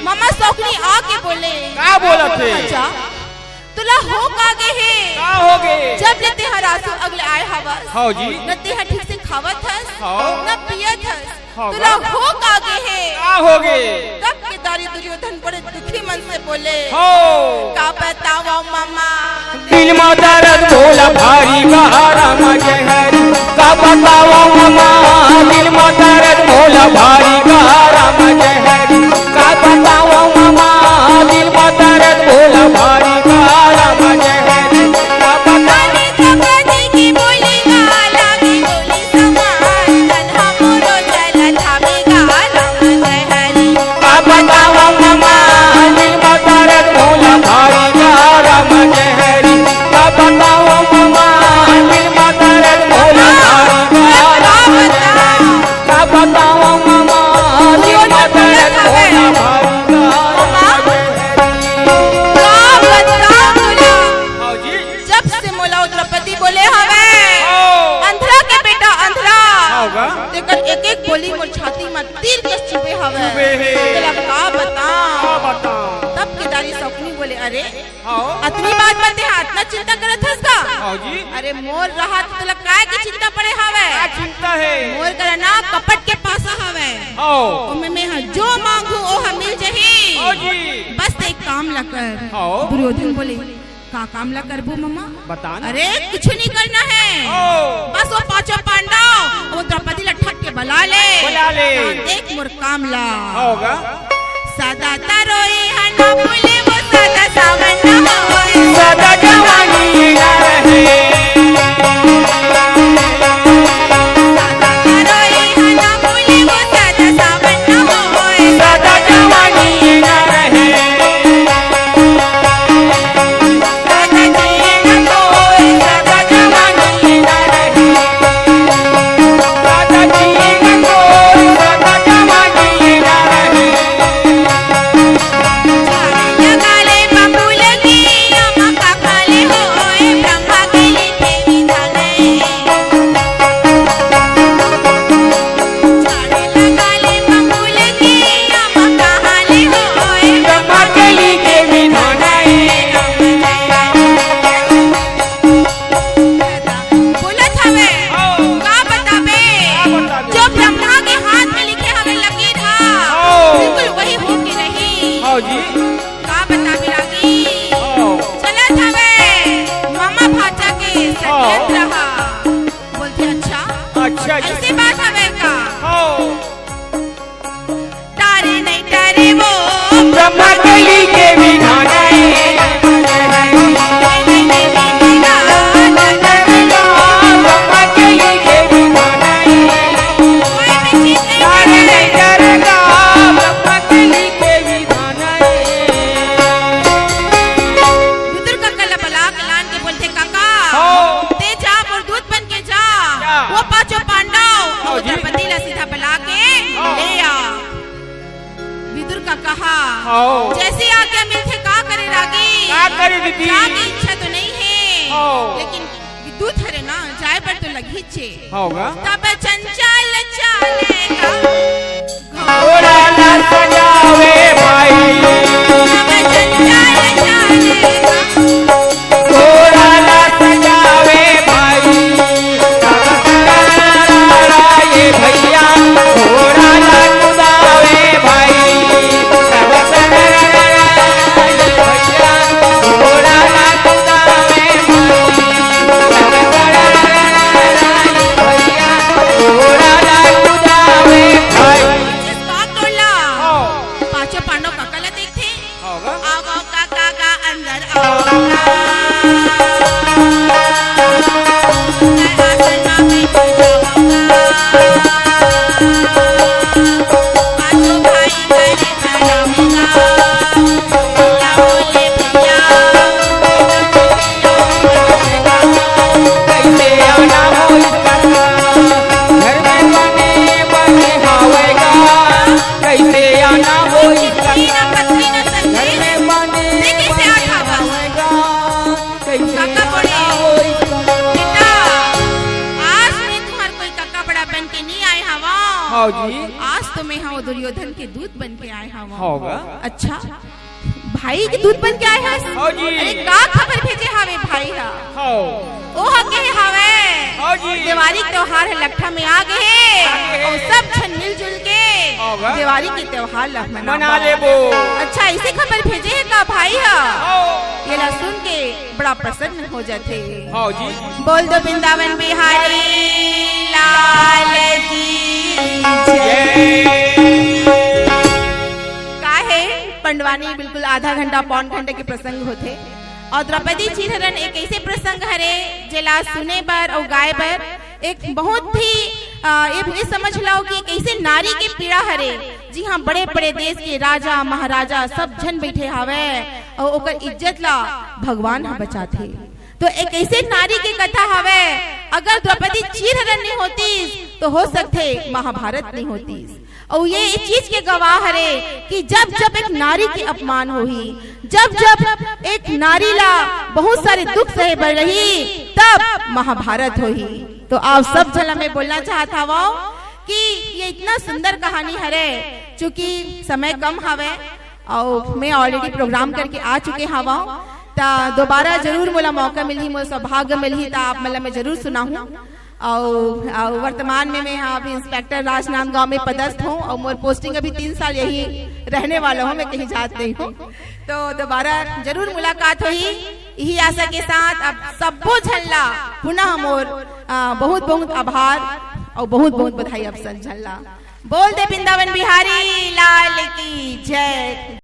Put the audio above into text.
मामा सौखनी आके बोले का बोला थे? अच्छा तुला हो कागे है का हो गे? जब लेते हरासु अगले आए हवस हाँ जी न ते ठीक से खावत हस हाँ। न पियत हस हाँ तुला हो कागे है का हो गे? तब के दारी दुर्योधन बड़े दुखी मन से बोले हो का बताओ मामा दिल में दर्द भोला भारी गहरा मजहरी का बताओ मामा दिल में दर्द भोला भारी गहरा मजहरी का बताओ मामा दिल में दर्द भोला भारी गहरा मजहरी का गाने कपड़े की बोलेगा लागे बोली समान तन्हा मोरो चला थामेगा राम जहरी का बताओ मामा दिल में दर्द भोला भारी गहरा मजहरी का बताओ मामा दिल में दर्द भोला भारी गहरा का बताओ मामा दिल में दर्द भोला भारी जब से मोला द्रौपदी बोले हवे अंधरा के बेटा अंधरा तेकर एक एक बोली मोर छाती में तीर के चुभे हवे तेला का बता तब केदारी सौखनी बोले अरे अतनी बात बते इतना चिंता करत हस का अरे मोर रहा तो तेला काय की चिंता पड़े हवे चिंता है मोर करना कपट के पासा हवे ओमे में जो मांगू ओ हम मिल जही बस एक काम ला कर दुर्योधन बोले का काम ला करबो मम्मा बताना अरे कुछ नहीं करना है बस वो पांचों पांडव वो द्रौपदी ला ठग के बुला ले देख मोर काम ला होगा सदा तरोई हना बोले वो सदा सावन न होए सदा जवानी न रहे सदा तरोई हना बोले वो सदा सावन न होए सदा जवानी न रहे ऐसी बात हवे का तारे नहीं तारे वो ब्रह्मा कली के बिना जैसी आज्ञा मिलते का करे रागी का करे दीदी जाने इच्छा तो नहीं है लेकिन विद्युत हरे ना जाए पर तो लगी छे होगा तब चंचल चलेगा घोड़ा ना सजावे भाई तब चंचल चलेगा घोड़ा ना सजावे भाई ये भैया घोड़ा ना कुदावे भाई तो मैं हाँ दुर्योधन के दूत बन के आए हवा। होगा अच्छा भाई के दूत बन के आए हैं। हाँ जी। अरे का खबर भेजे हवे भाई हा? हो ओ हके हवे हाँ जी। दिवाली के त्योहार है लट्ठा में आ गए और सब छन मिलजुल के होगा। दिवाली के त्योहार ला मना लेबो। अच्छा इसे खबर भेजे है का भाई हा? ये ला सुन के बड़ा प्रसन्न हो जाते। हाँ जी। बोल दो वृंदावन बिहारी लाल की जय। काहे पंडवानी बिल्कुल आधा घंटा पौन घंटे के प्रसंग होते और द्रौपदी चीरहरण एक ऐसे प्रसंग हरे जेला सुने बर और गाए बर एक बहुत ही ये समझ लो कि कैसे नारी के पीड़ा हरे। जी हाँ बड़े बड़े देश के राजा महाराजा सब जन बैठे हवे और ओकर इज्जत ला भगवान हा बचाथे। तो एक ऐसे नारी की कथा हवे अगर द्रौपदी चीरहरण नहीं होती तो हो सकते महाभारत नहीं होती। और ये इस चीज के गवाह हरे कि जब जब एक नारी की अपमान होही, जब जब एक नारी ला बहुत सारे दुख सहे बढ़ रही तब महाभारत होही। तो आप सब जला में बोलना चाहता वो कि ये इतना सुंदर कहानी हरे चूंकि समय कम हवे और मैं ऑलरेडी प्रोग्राम करके आ चुके हवा ता दोबारा जरूर मोला मौका मिली मोला सौभाग्य मिली ता आप मतलब मैं जरूर सुनाऊं। और वर्तमान में मैं यहाँ अभी इंस्पेक्टर राजनांदगांव में पदस्थ हूँ और मोर पोस्टिंग अभी 3 साल यही रहने वाला हूँ, मैं कहीं जात नहीं हूँ। तो दोबारा जरूर मुलाकात हुई यही आशा के साथ। अब सबो झल्ला पुनः मोर बहुत बहुत आभार और बहुत बहुत बधाई अब सब झल्ला। बोल दे वृंदावन बिहारी लाल की जय।